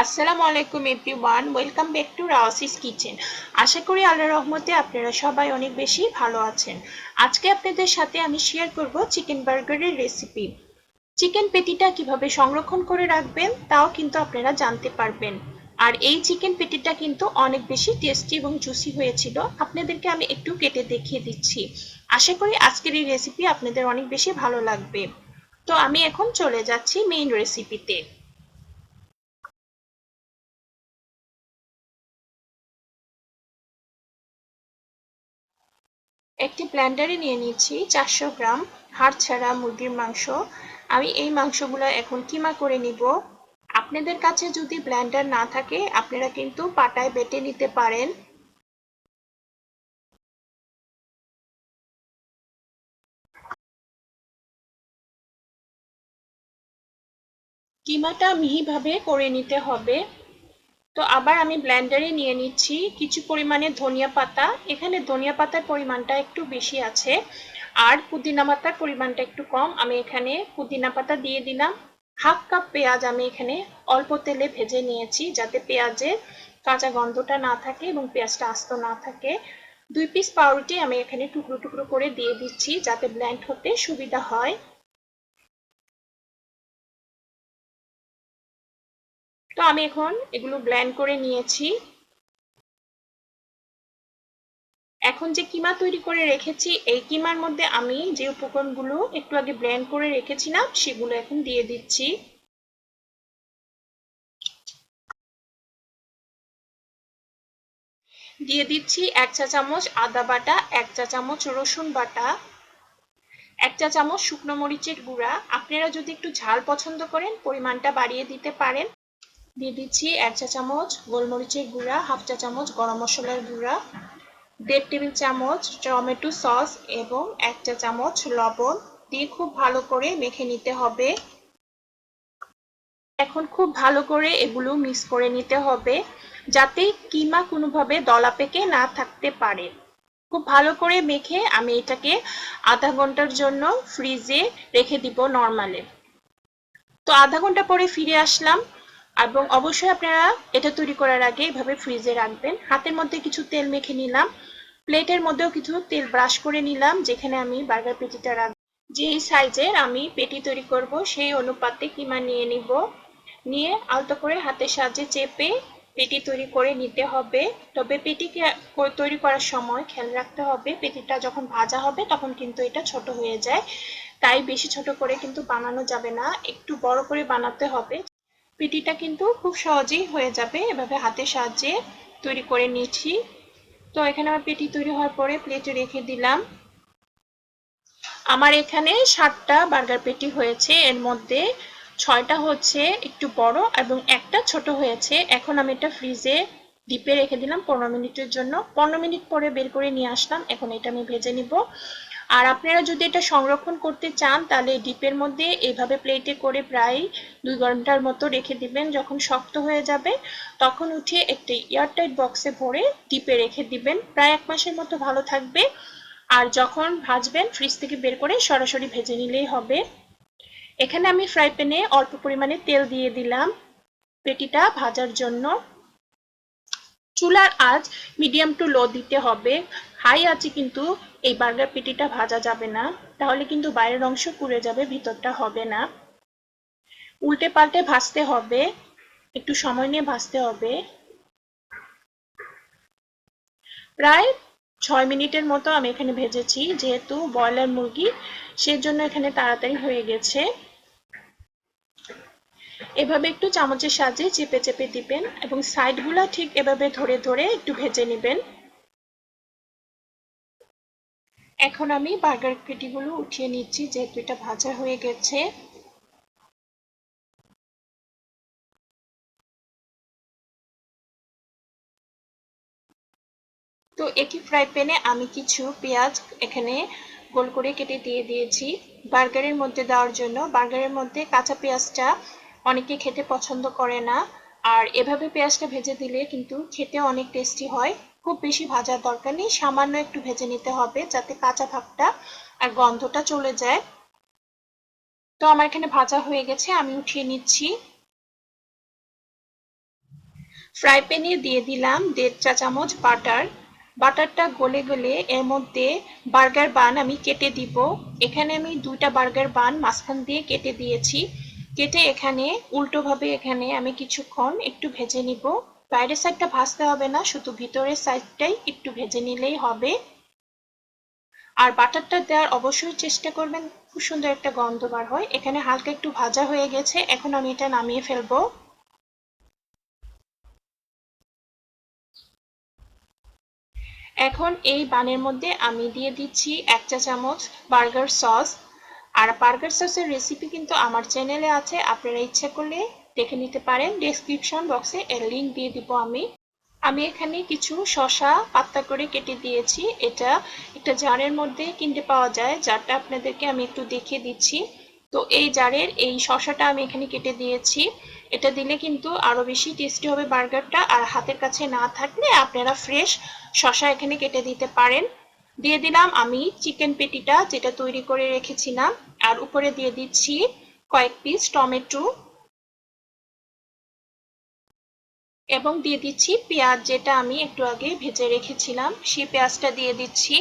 আসসালামু আলাইকুম everyone, welcome back to Rawasis kitchen. আশা করি আল্লাহর রহমতে আপনারা সবাই অনেক বেশি ভালো আছেন। আজকে আপনাদের সাথে আমি শেয়ার করব চিকেন বার্গারের রেসিপি। চিকেন পেটিটা কিভাবে সংরক্ষণ করে রাখবেন তাও কিন্তু আপনারা জানতে পারবেন। আর এই চিকেন পেটিটা কিন্তু অনেক বেশি টেস্টি এবং জুসি হয়েছিল। আপনাদেরকে আমি একটু কেটে দেখিয়ে দিচ্ছি। আশা করি আজকের এই রেসিপি আপনাদের অনেক বেশি ভালো লাগবে। তো আমি এখন চলে যাচ্ছি মেইন রেসিপিতে। একটি ব্লেন্ডারে নিয়ে নিচ্ছি 400 গ্রাম হাড় ছাড়া মুরগির মাংস। আমি এই মাংসগুলো এখন কিমা করে নিব। আপনাদের কাছে যদি ব্লেন্ডার না থাকে আপনারা কিন্তু পাটায় বেটে নিতে পারেন। কিমাটা মিহিভাবে করে নিতে হবে। তো আবার আমি ব্লেন্ডারে নিয়ে নিচ্ছি কিছু পরিমাণে ধনিয়া পাতা। এখানে ধনিয়া পাতার পরিমাণটা একটু বেশি আছে আর পুদিনা পাতার পরিমাণটা একটু কম। আমি এখানে পুদিনা পাতা দিয়ে দিলাম। হাফ কাপ পেঁয়াজ আমি এখানে অল্প তেলে ভেজে নিয়েছি যাতে পেঁয়াজের কাঁচা গন্ধটা না থাকে এবং পেঁয়াজটা আস্ত না থাকে। 2 পিস পাউরুটি আমি এখানে টুকরো টুকরো করে দিয়ে দিচ্ছি যাতে ব্লেন্ড হতে সুবিধা হয়। তো আমি এখন এগুলো ব্লেন্ড করে নিয়েছি। এখন যে কিমা তৈরি করে রেখেছি এই কিমার মধ্যে আমি যে উপকরণগুলো একটু আগে ব্লেন্ড করে রেখেছিলাম সেগুলো এখন দিয়ে দিচ্ছি। দিয়ে দিচ্ছি 1 চা চামচ আদা বাটা, 1 চা চামচ রসুন বাটা, 1 চা চামচ শুকনো মরিচের গুঁড়া। আপনারা যদি একটু ঝাল পছন্দ করেন পরিমাণটা বাড়িয়ে দিতে পারেন। দিয়ে দিচ্ছি 1 চা চামচ গোলমরিচের গুঁড়া, হাফ চা চামচ গরম মশলার গুঁড়া, 1.5 টেবিল চামচ টমেটো সস এবং 1 চা চামচ লবণ দিয়ে খুব ভালো করে মেখে নিতে হবে। এখন খুব ভালো করে এগুলো মিক্স করে নিতে হবে যাতে কিমা কোনোভাবে দলা পেকে না থাকতে পারে। খুব ভালো করে মেখে আমি এটাকে আধা ঘন্টার জন্য ফ্রিজে রেখে দিব নরমালে। তো আধা ঘন্টা পরে ফিরে আসলাম এবং অবশ্যই আপনারা এটা তৈরি করার আগে এভাবে ফ্রিজে রাখবেন। হাতের মধ্যে কিছু তেল মেখে নিলাম, প্লেটের মধ্যেও কিছু তেল ব্রাশ করে নিলাম যেখানে আমি বার্গার পেটিটা রাখবো। যেই সাইজের আমি পেটি তৈরি করব সেই অনুপাতে কিমা নিয়ে নিব। নিয়ে আলতো করে হাতের সাহায্যে চেপে পেটি তৈরি করে নিতে হবে। তবে পেটিকে তৈরি করার সময় খেয়াল রাখতে হবে পেটিটা যখন ভাজা হবে তখন কিন্তু এটা ছোট হয়ে যায়। তাই বেশি ছোট করে কিন্তু বানানো যাবে না, একটু বড় করে বানাতে হবে। পেটিটা কিন্তু খুব সহজেই হয়ে যাবে এভাবে হাতের সাহায্যে তৈরি করে নিচ্ছি। তো এখানে আমার পেটি তৈরি হওয়ার পরে প্লেটে রেখে দিলাম। আমার এখানে 7টা বার্গার পেটি হয়েছে, এর মধ্যে 6টা হচ্ছে একটু বড় এবং একটা ছোট হয়েছে। এখন আমি এটা ফ্রিজে ডিপে রেখে দিলাম 15 মিনিটের জন্য। 15 মিনিট পরে বের করে নিয়ে আসলাম। এখন এটা আমি ভেজে নিব। আর আপনারা যদি এটা সংরক্ষণ করতে চান তাহলে ডিপের মধ্যে এইভাবে প্লেটে করে প্রায় 2 ঘন্টার মতো রেখে দিবেন। যখন শক্ত হয়ে যাবে তখন উঠিয়ে একটি এয়ারটাইট বক্সে ভরে ডিপে রেখে দিবেন, প্রায় 1 মাসের মতো ভালো থাকবে। আর যখন ভাজবেন ফ্রিজ থেকে বের করে সরাসরি ভেজে নিলেই হবে। এখানে আমি ফ্রাই প্যানে অল্প পরিমাণে তেল দিয়ে দিলাম পেটিটা ভাজার জন্য। চুলার আঁচ মিডিয়াম টু লো দিতে হবে। হাই আঁচে কিন্তু এই বার্গার পেটিটা ভাজা যাবে না, তাহলে কিন্তু বাইরের অংশ পুড়ে যাবে, ভিতরটা হবে না। উল্টে পাল্টে ভাজতে হবে, একটু সময় নিয়ে ভাজতে হবে। প্রায় 6 মিনিটের মতো আমি এখানে ভেজেছি, যেহেতু ব্রয়লার মুরগি সেজন্য এখানে তাড়াতাড়ি হয়ে গেছে। এভাবে একটু চামচের সাহায্যে চেপে চেপে দিবেন এবং সাইডগুলো ঠিক এভাবে ধরে ধরে একটু ভেজে নেবেন। এখন আমি বার্গার পেটিগুলো উঠিয়ে নিচ্ছি যেহেতু এটা ভাজা হয়ে গেছে। তো একই ফ্রাই প্যানে আমি কিছু পেঁয়াজ এখানে গোল করে কেটে দিয়ে দিয়েছি বার্গারের মধ্যে দেওয়ার জন্য। বার্গারের মধ্যে কাঁচা পেঁয়াজটা অনেকে খেতে পছন্দ করে না, আর এভাবে পেঁয়াজটা ভেজে দিলে কিন্তু খেতে অনেক টেস্টি হয়। খুব বেশি ভাজার দরকার নেই, সামান্য একটু ভেজে নিতে হবে যাতে কাঁচা ভাবটা আর গন্ধটা চলে যায়। তো আমার এখানে ভাজা হয়ে গেছে, আমি উঠিয়ে নিচ্ছি। ফ্রাই প্যানে দিয়ে দিলাম 1.5 চা চামচ বাটার। বাটারটা গলে গেলে এর মধ্যে বার্গার বান আমি কেটে দিব। এখানে আমি 2টা বার্গার বান মাঝখান দিয়ে কেটে দিয়েছি। কেটে এখানে উল্টোভাবে এখানে আমি কিছুক্ষণ একটু ভেজে নিব। বাইরের সাইডটা ভাজতে হবে না, শুধু ভিতরের সাইডটাই একটু ভেজে নিলেই হবে। আর বাটারটা দেওয়ার অবশ্যই চেষ্টা করবেন, খুব সুন্দর একটা গন্ধ বার হয়। এখানে হালকা একটু ভাজা হয়ে গেছে, এখন আমি এটা নামিয়ে ফেলবো। এখন এই বানের মধ্যে আমি দিয়ে দিচ্ছি 1 চা চামচ বার্গার সস। আর বার্গার সসের রেসিপি কিন্তু আমার চ্যানেলে আছে, আপনারা ইচ্ছা করলে দেখে নিতে পারেন। ডেসক্রিপশন বক্সে এর লিংক দিয়ে দিব আমি। আমি এখানে কিছু শসা পাতলা করে কেটে দিয়েছি। এটা একটা জারের মধ্যে কিনতে পাওয়া যায়, জারটা আপনাদেরকে আমি একটু দেখিয়ে দিচ্ছি। তো এই জারের এই শসাটা আমি এখানে কেটে দিয়েছি। এটা দিলে কিন্তু আরো বেশি টেস্টি হবে বার্গারটা। আর হাতের কাছে না থাকলে আপনারা ফ্রেশ শসা এখানে কেটে দিতে পারেন। দিয়ে দিলাম আমি চিকেন পেটিটা যেটা তৈরি করে রেখেছিলাম। আর উপরে দিয়ে দিচ্ছি কয়েক পিস টমেটো এবং দিয়ে দিচ্ছি পেঁয়াজ, যেটা আমি একটু আগে ভেজে রেখেছিলাম, সেই পেঁয়াজটা দিয়ে দিচ্ছি।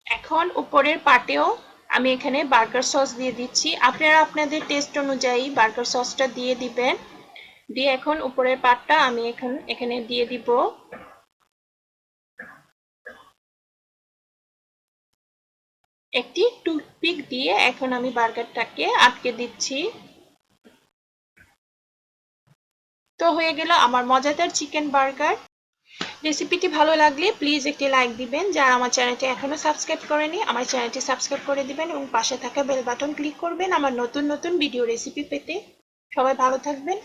এখন উপরের পাটেও আমি এখানে বার্গার সস দিয়ে দিচ্ছি। আপনারা আপনাদের টেস্ট অনুযায়ী বার্গার সসটা দিয়ে দিবেন। দিয়ে এখন উপরের পাটটা আমি এখানে দিয়ে দিব। একটি টুথপিক দিয়ে এখন আমি বার্গারটাকে আটকে দিচ্ছি। তো হয়ে গেল আমার মজাদার চিকেন বার্গার। রেসিপিটি ভালো লাগলে প্লিজ একটি লাইক দিবেন। যারা আমার চ্যানেলটি এখনো সাবস্ক্রাইব করেনি আমার চ্যানেলটি সাবস্ক্রাইব করে দিবেন এবং পাশে থাকা বেল বাটন ক্লিক করবেন আমার নতুন নতুন ভিডিও রেসিপি পেতে। সবাই ভালো থাকবেন।